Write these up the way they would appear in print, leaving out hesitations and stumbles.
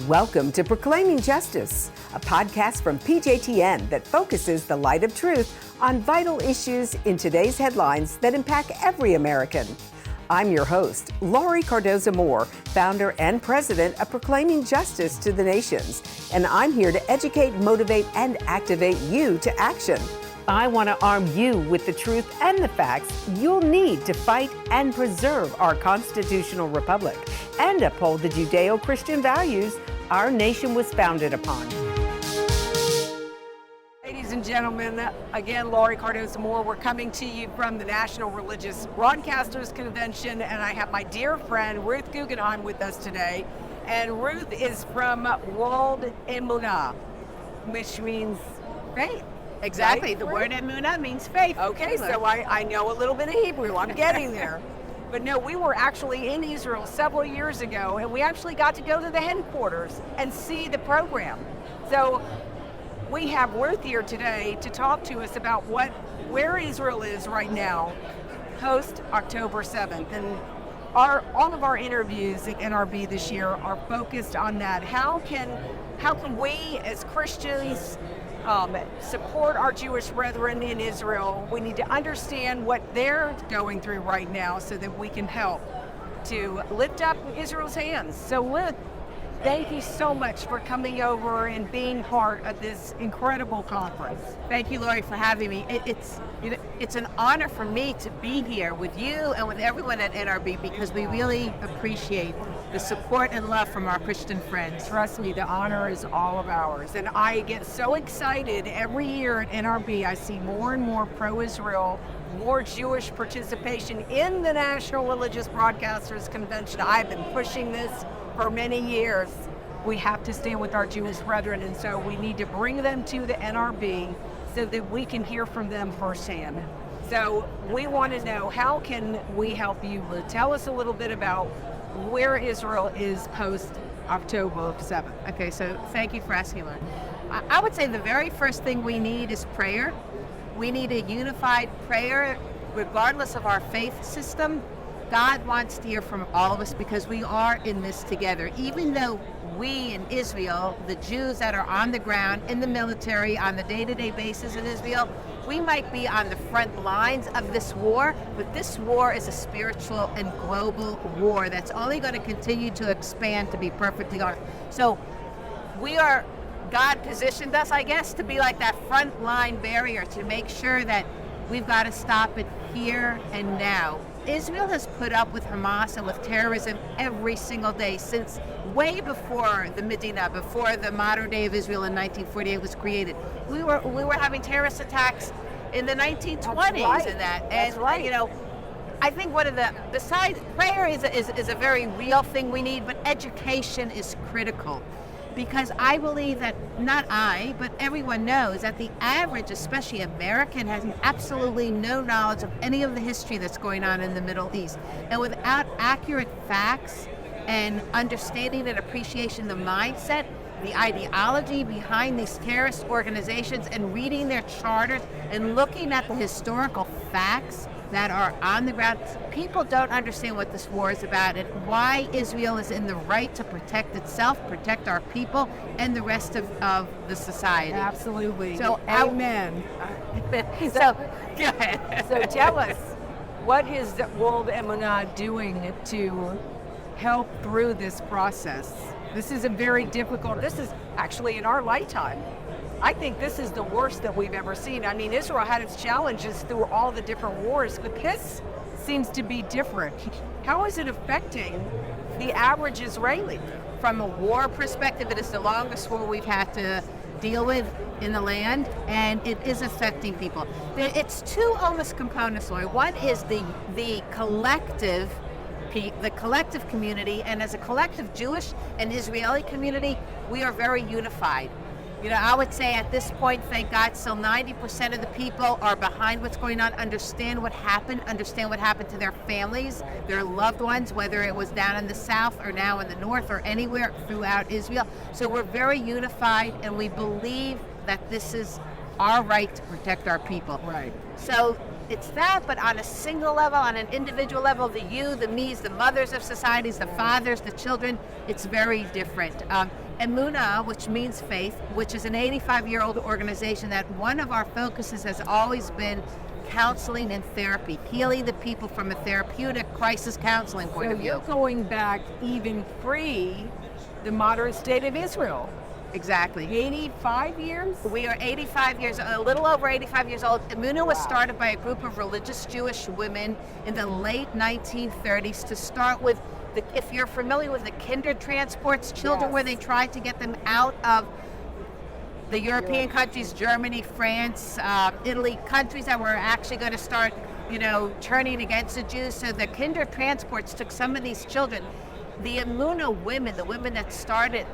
Welcome to Proclaiming Justice, a podcast from PJTN that focuses the light of truth on vital issues in today's headlines that impact every American. I'm your host, Laurie Cardoza-Moore, founder and president of Proclaiming Justice to the Nations, and I'm here to educate, motivate, and activate you to action. I want to arm you with the truth and the facts you'll need to fight and preserve our constitutional republic and uphold the Judeo-Christian values our nation was founded upon. Ladies and gentlemen, again, Laurie Cardoza-Moore. We're coming to you from the National Religious Broadcasters Convention, and I have my dear friend Ruth Guggenheim with us today. And Ruth is from World Emunah, which means faith. Exactly. Right? The word Emunah means faith. Okay, so I know a little bit of Hebrew. I'm getting there. But no, we were actually in Israel several years ago, and we actually got to go to the headquarters and see the program. So we have Ruth here today to talk to us about where Israel is right now, post October 7th. And all of our interviews at NRB this year are focused on that. How can we as Christians support our Jewish brethren in Israel? We need to understand what they're going through right now so that we can help to lift up Israel's hands. So Ruth, thank you so much for coming over and being part of this incredible conference. Thank you, Laurie, for having me. It's an honor for me to be here with you and with everyone at NRB because we really appreciate the support and love from our Christian friends. Trust me, the honor is all of ours. And I get so excited every year at NRB. I see more and more pro-Israel, more Jewish participation in the National Religious Broadcasters Convention. I've been pushing this for many years. We have to stand with our Jewish brethren, and so we need to bring them to the NRB so that we can hear from them firsthand. So we want to know, how can we help you? Tell us a little bit about where Israel is post October 7th. Okay, so thank you for asking, Laurie. I would say the very first thing we need is prayer. We need a unified prayer regardless of our faith system. God wants to hear from all of us because we are in this together. Even though we in Israel, the Jews that are on the ground, in the military, on the day-to-day basis in Israel, we might be on the front lines of this war, but this war is a spiritual and global war that's only going to continue to expand, to be perfectly honest. So God positioned us, I guess, to be like that front line barrier to make sure that we've got to stop it here and now. Israel has put up with Hamas and with terrorism every single day since way before the Medina, before the modern day of Israel in 1948 was created. We were having terrorist attacks in the 1920s. That's right. And that. And That's right. You know, I think besides prayer is a very real thing we need, but education is critical. Because I believe that, not I, but everyone knows that the average, especially American, has absolutely no knowledge of any of the history that's going on in the Middle East. And without accurate facts and understanding and appreciation of the mindset, the ideology behind these terrorist organizations, and reading their charters and looking at the historical facts that are on the ground, people don't understand what this war is about and why Israel is in the right to protect itself, protect our people, and the rest of the society. Absolutely. So, amen. So, go ahead. So tell us, what is the World Emunah doing to help through this process? This is this is actually in our lifetime. I think this is the worst that we've ever seen. I mean, Israel had its challenges through all the different wars, but this seems to be different. How is it affecting the average Israeli? From a war perspective, it is the longest war we've had to deal with in the land, and it is affecting people. It's two almost components, Laurie. One is the collective community, and as a collective Jewish and Israeli community, we are very unified. You know, I would say at this point, thank God, still 90% of the people are behind what's going on, understand what happened to their families, their loved ones, whether it was down in the south or now in the north or anywhere throughout Israel. So we're very unified, and we believe that this is our right to protect our people. Right. So it's that, but on a single level, on an individual level, the you, the me's, the mothers of societies, the fathers, the children, it's very different. Emunah, which means faith, which is an 85-year-old organization that one of our focuses has always been counseling and therapy, healing the people from a therapeutic crisis counseling point of view. You're going back even pre the modern state of Israel. Exactly. 85 years? We are 85 years, a little over 85 years old. Emunah was started by a group of religious Jewish women in the late 1930s to start with, if you're familiar with the kinder transports, children where they tried to get them out of the European countries, Germany, France, Italy, countries that were actually going to start, turning against the Jews. So the kinder transports took some of these children. The Emunah women, the women that started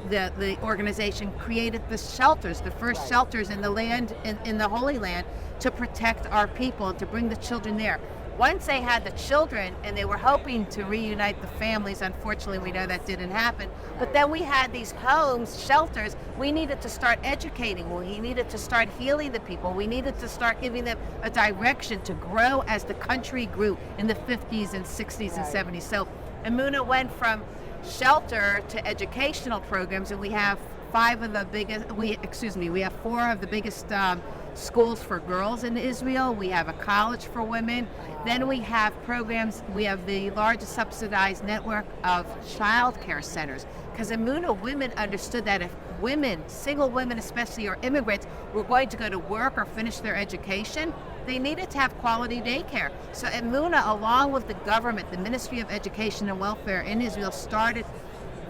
the organization, created the shelters, the first shelters in the land, in the Holy Land, to protect our people and to bring the children there. Once they had the children and they were hoping to reunite the families, unfortunately we know that didn't happen, but then we had these homes, shelters. We needed to start educating, we needed to start healing the people, we needed to start giving them a direction to grow as the country grew in the 50s and 60s and 70s. So Emunah went from shelter to educational programs, and we have we have 4 of the biggest schools for girls in Israel. We have a college for women. Then we have programs, we have the largest subsidized network of child care centers, because Emunah women understood that if women, single women especially, or immigrants, were going to go to work or finish their education, they needed to have quality daycare. So Emunah, along with the government, the Ministry of Education and Welfare in Israel, started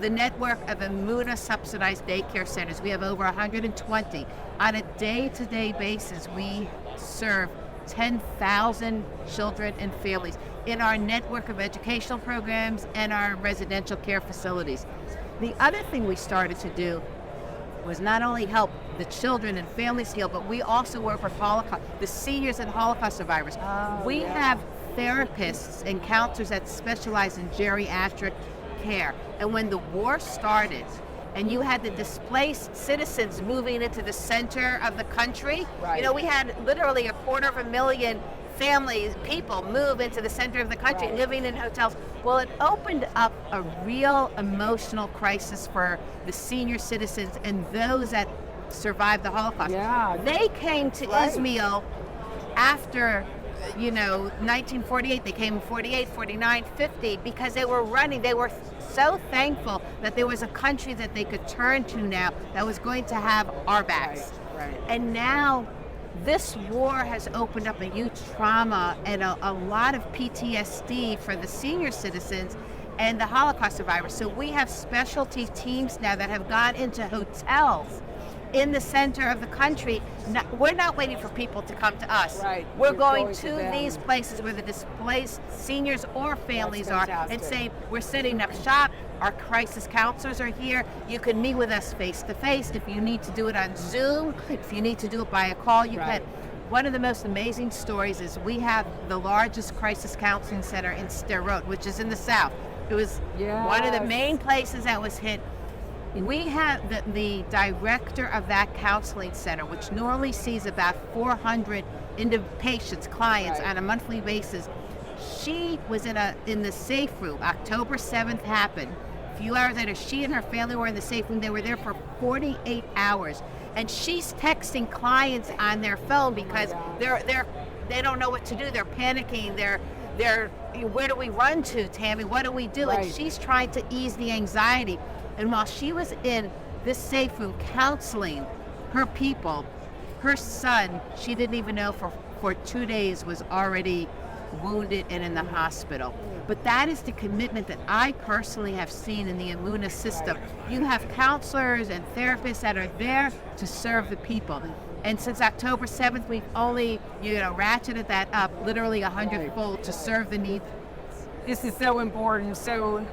the network of Emunah subsidized daycare centers. We have over 120. On a day-to-day basis, we serve 10,000 children and families in our network of educational programs and our residential care facilities. The other thing we started to do was not only help the children and families heal, but we also work with the seniors and Holocaust survivors. We have therapists and counselors that specialize in geriatric care. And when the war started and you had the displaced citizens moving into the center of the country, we had literally 250,000 families, people move into the center of the country, living in hotels. Well, it opened up a real emotional crisis for the senior citizens and those that survived the Holocaust. They came to Israel after 1948, they came in 48, 49, 50, because they were running. They were so thankful that there was a country that they could turn to now that was going to have our backs. And now this war has opened up a huge trauma and a lot of PTSD for the senior citizens and the Holocaust survivors. So we have specialty teams now that have gone into hotels in the center of the country. We're not waiting for people to come to us. We're going to these places where the displaced seniors or families are, and saying, we're setting up shop, our crisis counselors are here, you can meet with us face to face. If you need to do it on Zoom, if you need to do it by a call, you can. One of the most amazing stories is we have the largest crisis counseling center in Sderot, which is in the south. It was one of the main places that was hit. We have the director of that counseling center, which normally sees about 400 patients, clients on a monthly basis. She was in the safe room. October 7th happened. A few hours later, she and her family were in the safe room. They were there for 48 hours. And she's texting clients on their phone because they don't know what to do. They're panicking. They're where do we run to, Tammy? What do we do? And she's trying to ease the anxiety. And while she was in this safe room counseling her people, her son, she didn't even know for 2 days, was already wounded and in the hospital. But that is the commitment that I personally have seen in the Emunah system. You have counselors and therapists that are there to serve the people. And since October 7th, we've only, ratcheted that up literally 100-fold to serve the needs. This is so important. So,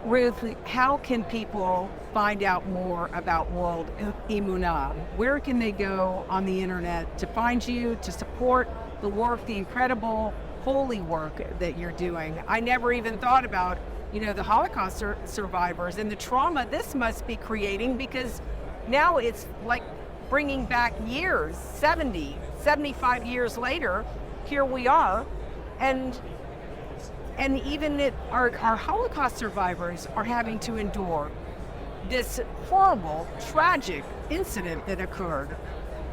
Ruth, how can people find out more about World Emunah? Where can they go on the internet to find you, to support the work, the incredible holy work that you're doing? I never even thought about, the Holocaust survivors and the trauma this must be creating, because now it's like bringing back years, 70, 75 years later, here we are, and even our Holocaust survivors are having to endure this horrible, tragic incident that occurred.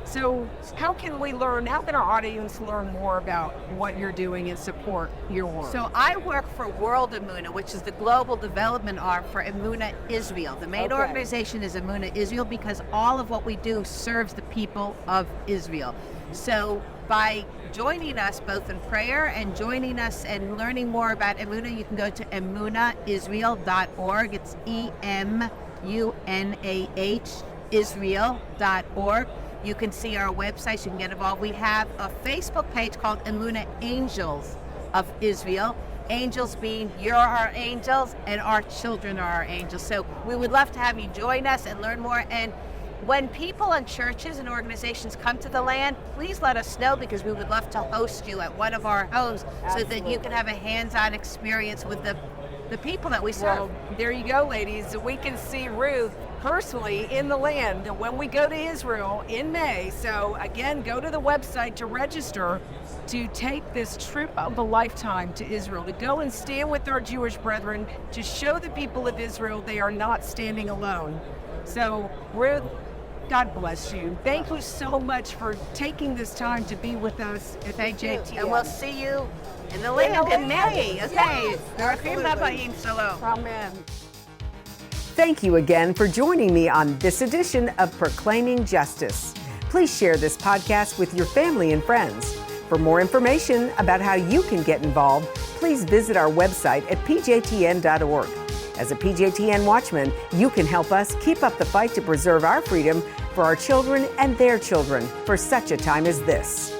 So how can our audience learn more about what you're doing and support your work? So I work for World Emunah, which is the global development arm for Emunah Israel. The main organization is Emunah Israel because all of what we do serves the people of Israel. So by joining us both in prayer and joining us and learning more about Emunah, you can go to emunahisrael.org. It's EMUNAH Israel.org. You can see our websites, you can get involved. We have a Facebook page called Emunah Angels of Israel. Angels being you're our angels and our children are our angels. So we would love to have you join us and learn more. And when people and churches and organizations come to the land, please let us know because we would love to host you at one of our homes so that you can have a hands-on experience with the people that we serve. Well, there you go, ladies. We can see Ruth personally in the land when we go to Israel in May. So again, go to the website to register to take this trip of a lifetime to Israel, to go and stand with our Jewish brethren, to show the people of Israel they are not standing alone. So Ruth, God bless you. Thank you so much for taking this time to be with us at PJTN. And we'll see you in the land in May. Okay. Yes. Amen. Thank you again for joining me on this edition of Proclaiming Justice. Please share this podcast with your family and friends. For more information about how you can get involved, please visit our website at pjtn.org. As a PJTN Watchman, you can help us keep up the fight to preserve our freedom for our children and their children for such a time as this.